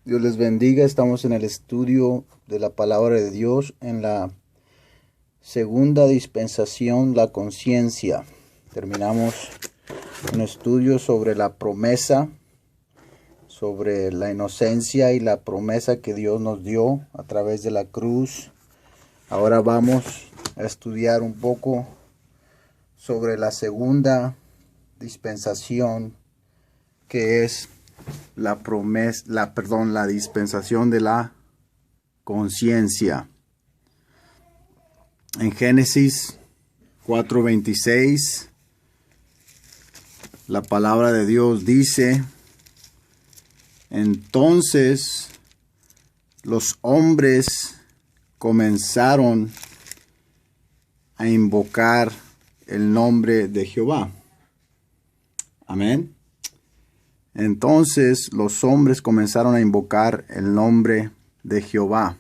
Dios les bendiga. Estamos en el estudio de la palabra de Dios en la segunda dispensación, la conciencia. Terminamos un estudio sobre la promesa, sobre la inocencia y la promesa que Dios nos dio a través de la cruz. Ahora vamos a estudiar un poco sobre la segunda dispensación, que es la dispensación de la conciencia. En Génesis 4:26, la palabra de Dios dice: entonces los hombres comenzaron a invocar el nombre de Jehová. Amén. Entonces los hombres comenzaron a invocar el nombre de Jehová.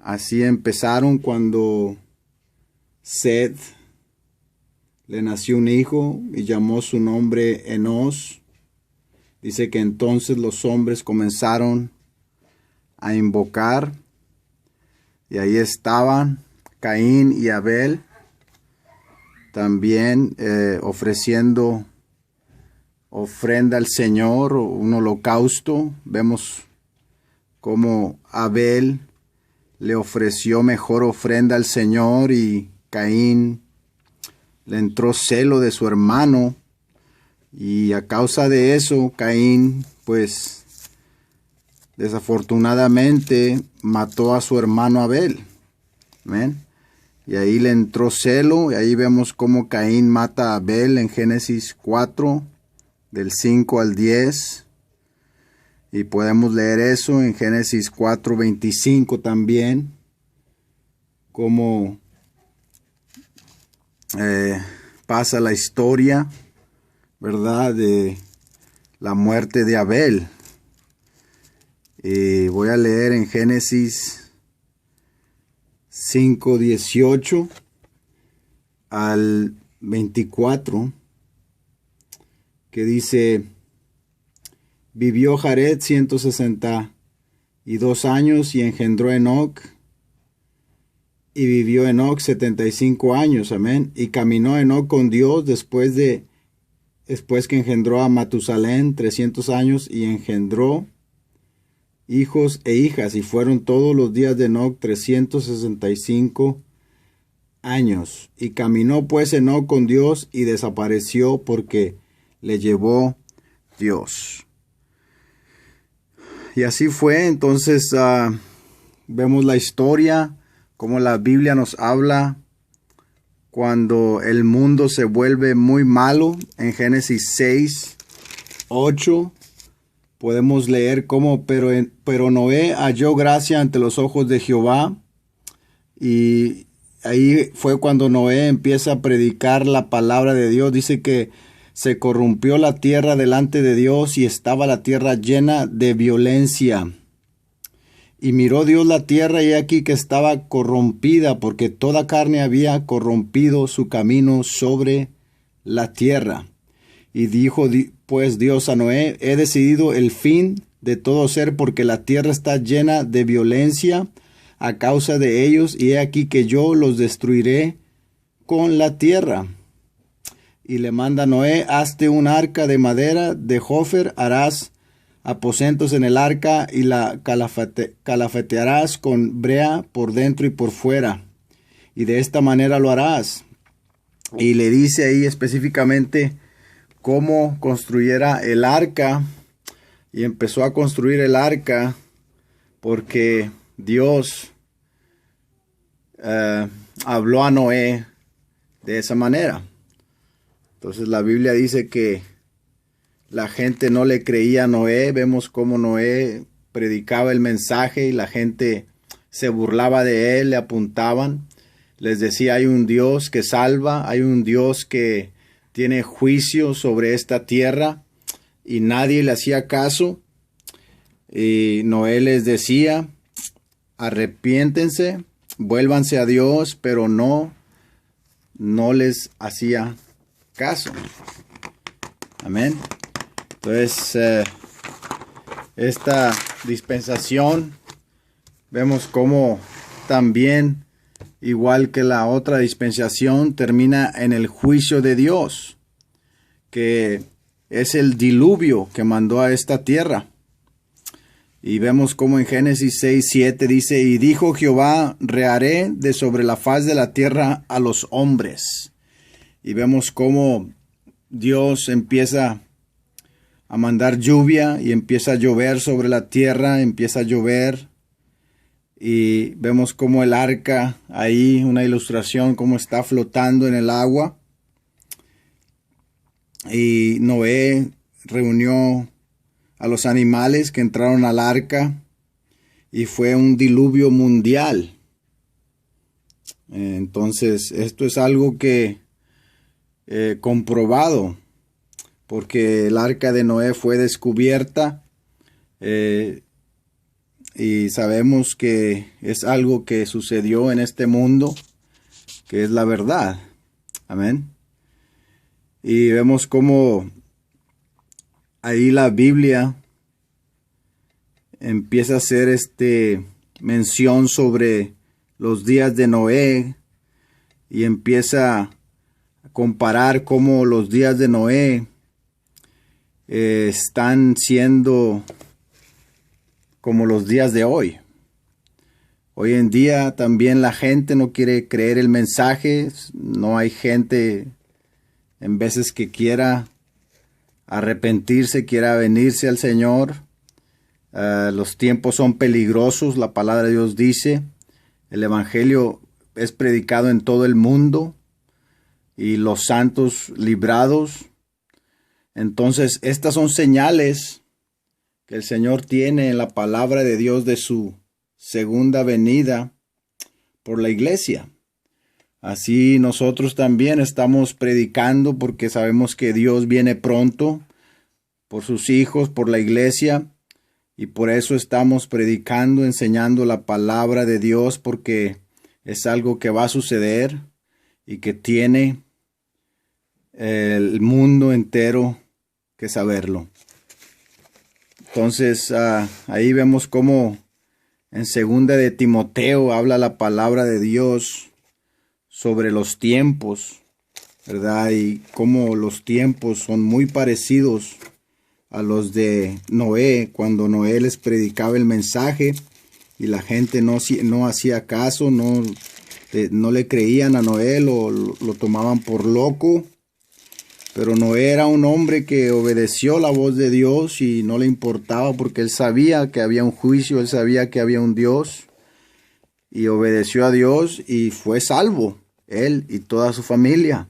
Así empezaron cuando Seth le nació un hijo y llamó su nombre Enos. Dice que entonces los hombres comenzaron a invocar, y ahí estaban Caín y Abel también ofreciendo ofrenda al Señor, un holocausto. Vemos cómo Abel le ofreció mejor ofrenda al Señor y Caín le entró celo de su hermano, y a causa de eso Caín pues desafortunadamente mató a su hermano Abel. Amén. Y ahí le entró celo, y ahí vemos cómo Caín mata a Abel en Génesis 4, del 5 al 10. Y podemos leer eso en Génesis 4:25 también, cómo pasa la historia, ¿verdad?, de la muerte de Abel. Y voy a leer en Génesis 5:18 al 24, que dice: vivió Jared 162 años y engendró a Enoc, y vivió Enoc 75 años. Amén. Y caminó Enoc con Dios después que engendró a Matusalén 300 años, y engendró hijos e hijas, y fueron todos los días de Enoc 365 años. Y caminó pues Enoc con Dios y desapareció porque le llevó Dios. Y así fue. Entonces vemos la historia, como la Biblia nos habla cuando el mundo se vuelve muy malo. En Génesis 6:8 podemos leer cómo pero Noé halló gracia ante los ojos de Jehová. Y ahí fue cuando Noé empieza a predicar la palabra de Dios. Dice que se corrompió la tierra delante de Dios, y estaba la tierra llena de violencia. Y miró Dios la tierra, y aquí que estaba corrompida, porque toda carne había corrompido su camino sobre la tierra. Y dijo pues Dios a Noé: he decidido el fin de todo ser, porque la tierra está llena de violencia a causa de ellos, y he aquí que yo los destruiré con la tierra. Y le manda a Noé: hazte un arca de madera de Jofer, harás aposentos en el arca, y la calafetearás con brea por dentro y por fuera, y de esta manera lo harás. Y le dice ahí específicamente cómo construyera el arca, y empezó a construir el arca porque Dios habló a Noé de esa manera. Entonces la Biblia dice que la gente no le creía a Noé. Vemos cómo Noé predicaba el mensaje y la gente se burlaba de él, le apuntaban, les decía: hay un Dios que salva, hay un Dios que tiene juicio sobre esta tierra, y nadie le hacía caso. Y Noé les decía: arrepiéntense, vuélvanse a Dios, pero no les hacía caso. Amén. Entonces esta dispensación, vemos cómo también, igual que la otra dispensación, termina en el juicio de Dios, que es el diluvio que mandó a esta tierra. Y vemos como en Génesis 6:7 dice, y dijo Jehová, reharé de sobre la faz de la tierra a los hombres. Y vemos cómo Dios empieza a mandar lluvia y empieza a llover sobre la tierra, empieza a llover. Y vemos como el arca, ahí una ilustración, cómo está flotando en el agua. Y Noé reunió a los animales que entraron al arca y fue un diluvio mundial. Entonces, esto es algo que comprobado, porque el arca de Noé fue descubierta y sabemos que es algo que sucedió en este mundo, que es la verdad. Amén. Y vemos cómo ahí la Biblia empieza a hacer mención sobre los días de Noé y empieza a comparar cómo los días de Noé están siendo como los días de hoy. Hoy en día también la gente no quiere creer el mensaje, no hay gente en veces que quiera arrepentirse, quiera venirse al Señor. Los tiempos son peligrosos, la palabra de Dios dice. El evangelio es predicado en todo el mundo y los santos librados. Entonces, estas son señales que el Señor tiene en la palabra de Dios de su segunda venida por la iglesia. Así nosotros también estamos predicando porque sabemos que Dios viene pronto por sus hijos, por la iglesia, y por eso estamos predicando, enseñando la palabra de Dios, porque es algo que va a suceder y que tiene el mundo entero que saberlo. Entonces, ahí vemos cómo en segunda de Timoteo habla la palabra de Dios sobre los tiempos, ¿verdad? Y cómo los tiempos son muy parecidos a los de Noé, cuando Noé les predicaba el mensaje y la gente no hacía caso, no le creían a Noé, lo tomaban por loco. Pero Noé era un hombre que obedeció la voz de Dios y no le importaba porque él sabía que había un juicio, él sabía que había un Dios y obedeció a Dios y fue salvo, él y toda su familia.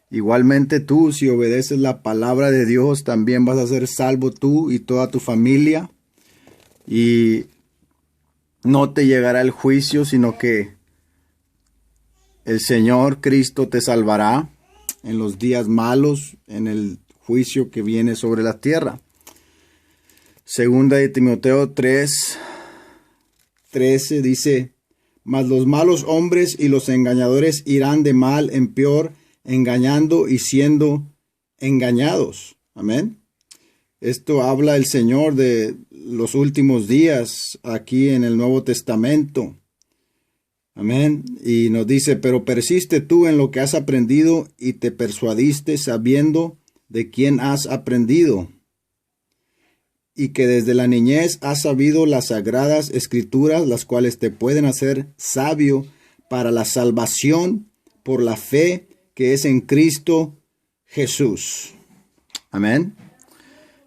Igualmente tú, si obedeces la palabra de Dios, también vas a ser salvo tú y toda tu familia. Y no te llegará el juicio, sino que el Señor Cristo te salvará en los días malos, en el juicio que viene sobre la tierra. Segunda de Timoteo 3:13 dice, mas los malos hombres y los engañadores irán de mal en peor, engañando y siendo engañados. Amén. Esto habla el Señor de los últimos días aquí en el Nuevo Testamento. Amén. Y nos dice, pero persiste tú en lo que has aprendido y te persuadiste sabiendo de quién has aprendido. Y que desde la niñez has sabido las sagradas escrituras, las cuales te pueden hacer sabio para la salvación por la fe que es en Cristo Jesús. Amén.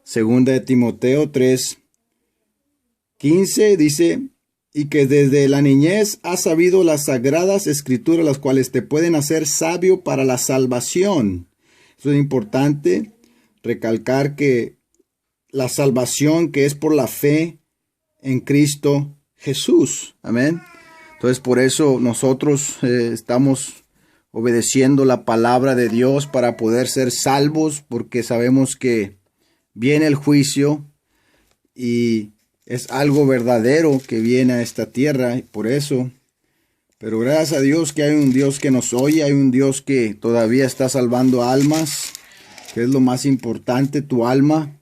Segunda de Timoteo 3:15 dice, y que desde la niñez has sabido las sagradas escrituras, las cuales te pueden hacer sabio para la salvación. Eso es importante recalcar que la salvación que es por la fe en Cristo Jesús. Amén. Entonces por eso nosotros estamos obedeciendo la palabra de Dios para poder ser salvos, porque sabemos que viene el juicio y es algo verdadero que viene a esta tierra, y por eso. Pero gracias a Dios que hay un Dios que nos oye, hay un Dios que todavía está salvando almas, que es lo más importante, tu alma.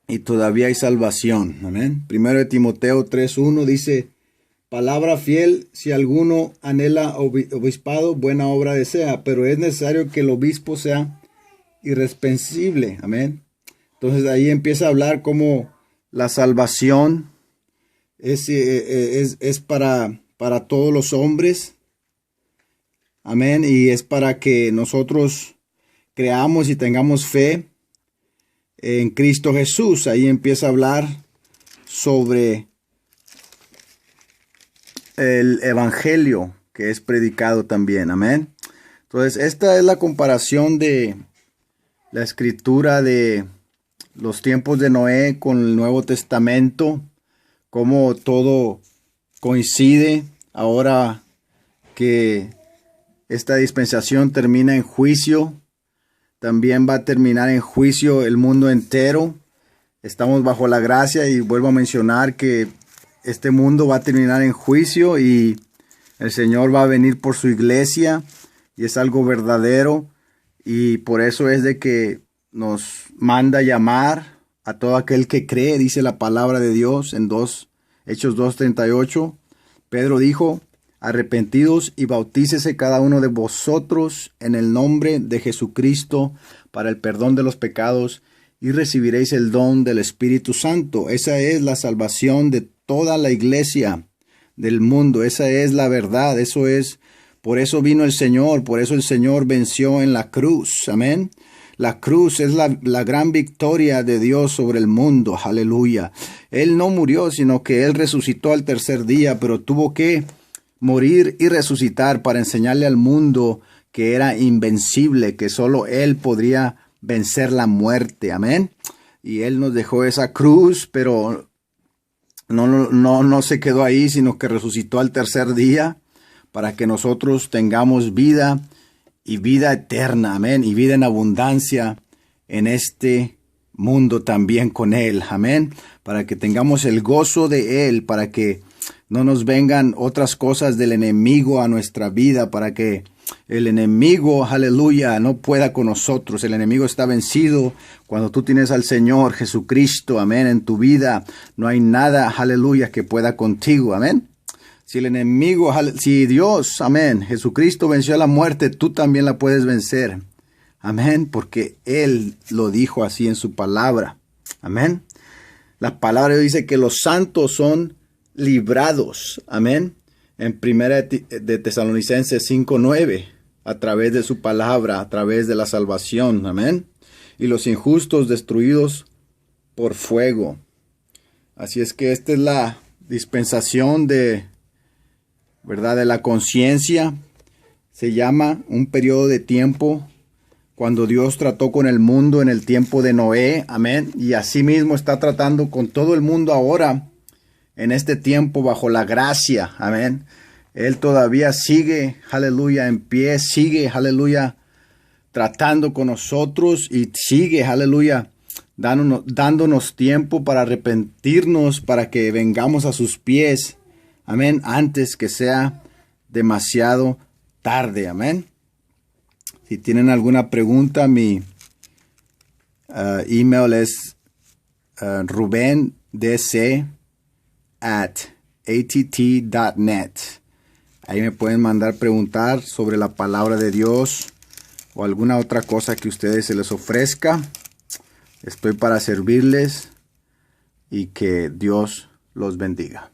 y todavía hay salvación. Amén. Primero de Timoteo 3:1 dice, palabra fiel, si alguno anhela obispado, buena obra desea, pero es necesario que el obispo sea irreprensible. Amén. Entonces ahí empieza a hablar como la salvación es para todos los hombres. Amén. Y es para que nosotros creamos y tengamos fe en Cristo Jesús. Ahí empieza a hablar sobre el evangelio que es predicado también. Amén. Entonces, esta es la comparación de la escritura de los tiempos de Noé con el Nuevo Testamento, cómo todo coincide ahora que esta dispensación termina en juicio. También va a terminar en juicio el mundo entero. Estamos bajo la gracia y vuelvo a mencionar que este mundo va a terminar en juicio y el Señor va a venir por su iglesia y es algo verdadero y por eso es de que nos manda llamar a todo aquel que cree, dice la palabra de Dios en Hechos 2:38. Pedro dijo, arrepentidos y bautícese cada uno de vosotros en el nombre de Jesucristo para el perdón de los pecados y recibiréis el don del Espíritu Santo. Esa es la salvación de toda la iglesia del mundo. Esa es la verdad. Por eso vino el Señor. Por eso el Señor venció en la cruz. Amén. La cruz es la gran victoria de Dios sobre el mundo. Aleluya. Él no murió, sino que Él resucitó al tercer día, pero tuvo que morir y resucitar para enseñarle al mundo que era invencible, que solo Él podría vencer la muerte. Amén. Y Él nos dejó esa cruz, pero no se quedó ahí, sino que resucitó al tercer día para que nosotros tengamos vida y vida eterna. Amén. Y vida en abundancia en este mundo también con Él. Amén. Para que tengamos el gozo de Él, para que no nos vengan otras cosas del enemigo a nuestra vida, para que el enemigo, aleluya, no pueda con nosotros. El enemigo está vencido cuando tú tienes al Señor Jesucristo, amén, en tu vida. No hay nada, aleluya, que pueda contigo, amén. Si Dios, amén, Jesucristo venció a la muerte, tú también la puedes vencer. Amén, porque Él lo dijo así en su palabra. Amén. La palabra dice que los santos son librados, amén, en primera de Tesalonicenses 5:9, a través de su palabra, a través de la salvación, amén, y los injustos destruidos por fuego. Así es que esta es la dispensación de la conciencia. Se llama un periodo de tiempo cuando Dios trató con el mundo en el tiempo de Noé, amén, y así mismo está tratando con todo el mundo ahora, en este tiempo bajo la gracia, amén. Él todavía sigue, aleluya, en pie, sigue, aleluya, tratando con nosotros y sigue, aleluya, dándonos tiempo para arrepentirnos, para que vengamos a sus pies, amén, antes que sea demasiado tarde, amén. Si tienen alguna pregunta, mi email es rubendc@att.net. Ahí me pueden mandar preguntar sobre la palabra de Dios o alguna otra cosa que a ustedes se les ofrezca. Estoy para servirles y que Dios los bendiga.